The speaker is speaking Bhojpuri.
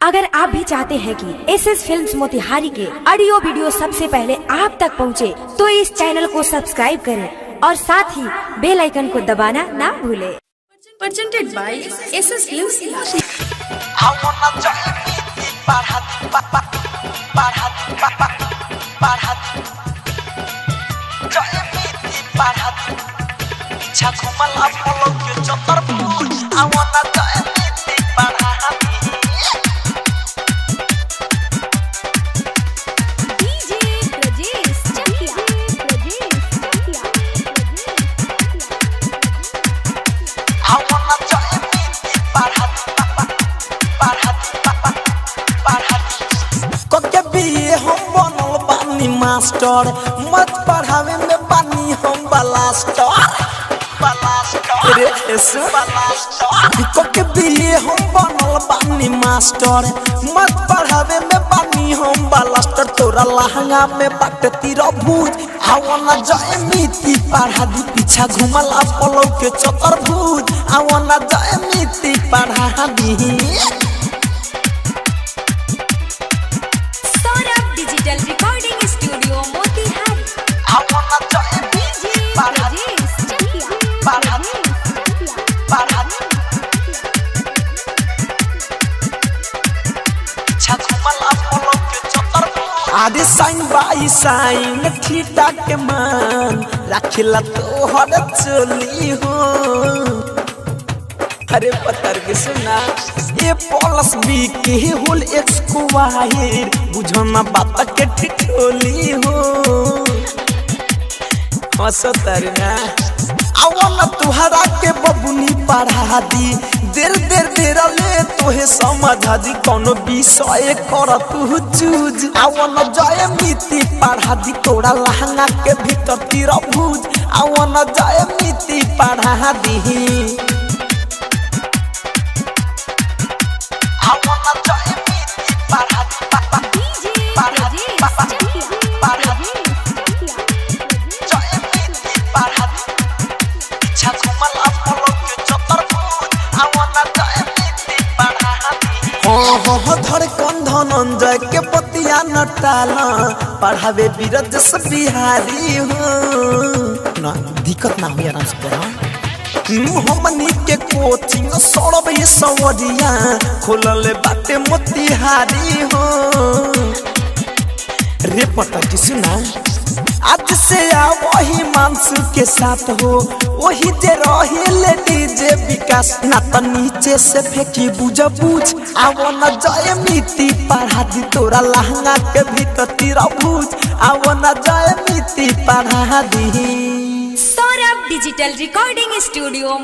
अगर आप भी चाहते हैं कि एसएस फिल्म्स मोतिहारी के ऑडियो वीडियो सबसे पहले आप तक पहुंचे, तो इस चैनल को सब्सक्राइब करें और साथ ही बेल आइकन को दबाना ना भूलें। Presented by SS Films. Master मत पढ़ावे में पानी हम बलास्टर के बिये हम बनल बानी मास्टर मत पढ़ावे में पानी हम बलास्टर। तोरा लहंगा में बाटती रभूज आवना जय मिति पढ़ा दी पीछा घुमला पलौ के चतुर्भुज आवना जय मिति पढ़ा दी। आदि साइन बाई साइन ठीटा के मान रखिला तो हर चली हो। अरे पत्थर के सुना ये पॉलस बी के होल एक्स को वाहिर बुझना बात के ठिठोली हो। हंसतर ना आवना तुहरा के बबुनी पढ़ा दी देर देर देर ले तोहे समझ दी कोनो विषय कर तू चूज आवना जय मिति पढ़ा दी तोरा लहंगा के भीतर तिरभुज आवना जय मिति पढ़ा दी। धड़कन धनंजय के पतिया नटाला पढ़ावे बीरज से बिहारी हो ना दिक्कत ना हो आराम से पढ़ा। हमनी के कोचिंग सौरभ ये सवरिया खोलले बाटे मोतिहारी हो। रे पता की सुना आज से आ वही मानसू के साथ हो वही जे रही ले डीजे विकास ना तो नीचे से फेंकी बुझ बुझ आवो न जय मिति पढ़ा दी तोरा लहंगा के भीतर तिरभुज आवो न जय मिति पढ़ा दी। Saurabh digital recording studio.